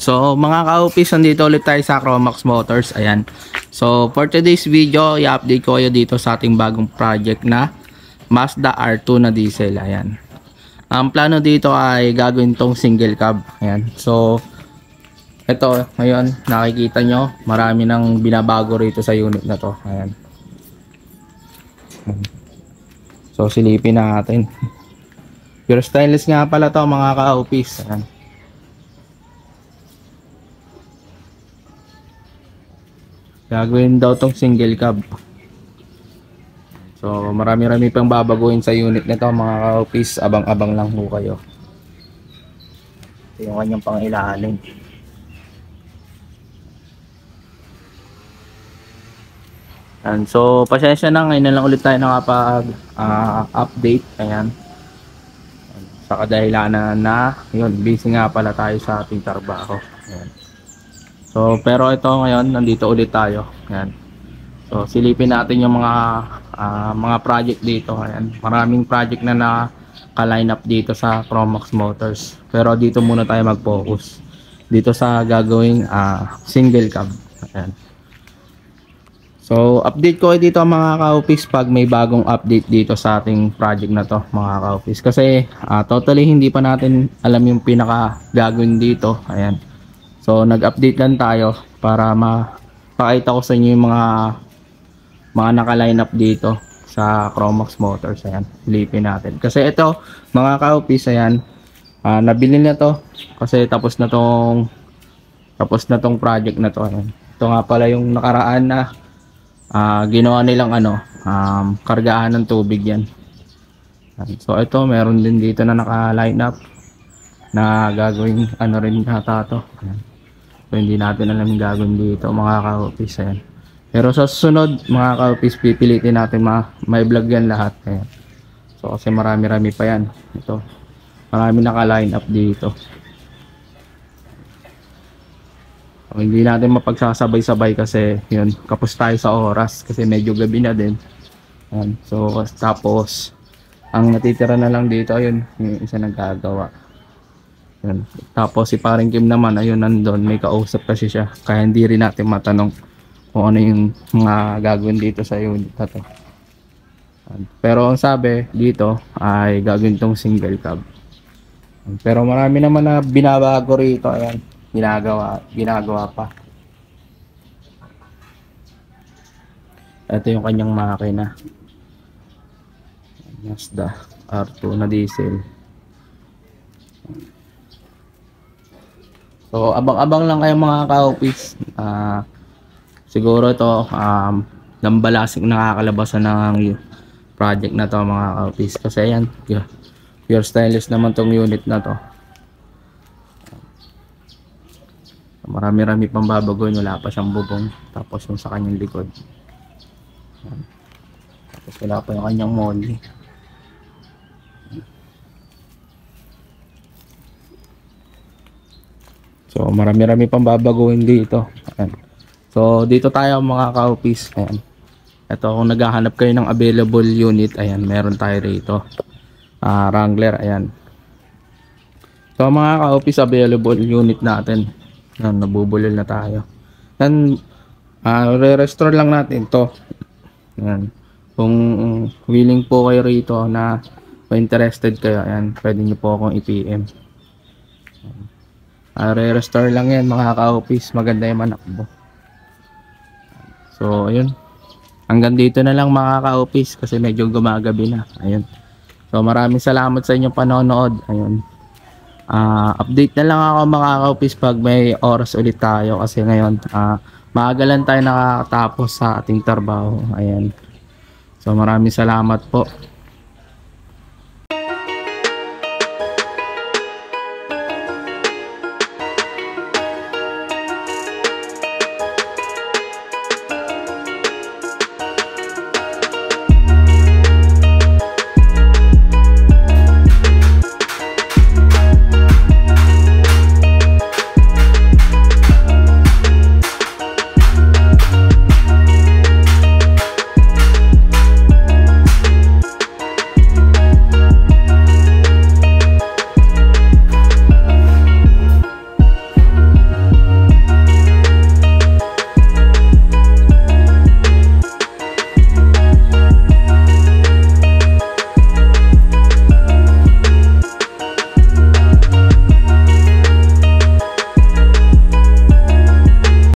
So mga ka-office, nandito ulit tayo sa Chromax Motors. Ayan. So for today's video, i-update ko kayo dito sa ating bagong project na Mazda R2 na diesel. Ayan. Ang plano dito ay gagawin tong single cab. Ayan. So ito ngayon nakikita nyo, marami nang binabago rito sa unit na to. Ayan. So silipin natin. Pure stainless nga pala to mga ka-office. Ayan. Gagawin daw tong single cab. So marami-rami pang babaguhin sa unit nito mga ka-office. Abang-abang lang po kayo. Ito yung kanyang pangilalim. And so pasensya na, ngayon na lang ulit tayo nakapag update. Ayan. Sa kadahilanan na yun, busy nga pala tayo sa ating trabaho. Ayan. So pero ito ngayon nandito ulit tayo. Ayan. So silipin natin yung mga project dito. Ayan. Maraming project na naka-line up dito sa Chromax Motors. Pero dito muna tayo mag-focus. Dito sa gagawing single cab. Ayan. So update ko dito mga ka-office pag may bagong update dito sa ating project na to mga ka-office. Kasi totally hindi pa natin alam yung pinaka gagawin dito. Ayan. So nag-update lang tayo para mapakita ko sa inyo yung mga naka-line up dito sa Chromax Motors. Ayan, lipin natin. Kasi ito mga ka-office, ayan, nabili na to kasi tapos na tong project na to. Ayan. Ito nga pala yung nakaraan na ginawa nilang kargahan ng tubig yan. So ito meron din dito na naka-line up na gagawin rin yata to. So hindi natin alam yung gagawin dito mga ka-office. Ayan. Pero sa susunod mga ka-office, pipilitin natin ma-vlog yan lahat. Ayan. So kasi marami-rami pa yan. Ito, marami naka-line up dito. So, hindi natin mapagsasabay-sabay kasi yun, kapos tayo sa oras kasi medyo gabi na din. Ayan. So tapos ang natitira na lang dito ayun, yung isa nagagawa. Ayan. Tapos si paring Kim naman ayun nandun, may kausap kasi siya kaya hindi rin natin matanong kung ano yung mga gagawin dito sa unit na to. Pero ang sabi dito ay gagawin tong single cab. Pero marami naman na binabago rito. Ayan, ginagawa pa. Ito yung kanyang makina, Mazda R2 na diesel. So abang-abang lang kayo mga ka-office. Siguro ito lambalasing nakakalabasan ng project na to mga ka-office. Kasi ayan, pure stainless naman tong unit na to. Marami-rami pang babagoy, wala pa siyang bubong. Tapos yung sa kanyang likod. Tapos wala pa yung kanyang molly. So marami-rami pang babaguhin dito. Ayan. So dito tayo mga ka-office. Ayan. Ito kung naghahanap kayo ng available unit, ayan, meron tayo rito. Wrangler, ayan. So mga ka-office, available unit natin. Ayan, nabubulol na tayo. Ayan, re-restore lang natin to. Ayan. Kung willing po kayo rito na interested kayo, ayan, pwede nyo po akong i-PM. Re-restore lang yan mga ka-office, maganda yung manakbo. So ayun, hanggang dito na lang mga ka-office kasi medyo gumagabi na. Ayun. So maraming salamat sa inyong panonood. Ayun. Update na lang ako mga ka-office pag may oras ulit tayo kasi ngayon maaga lang tayo nakatapos sa ating trabaho. Ayan. So maraming salamat po.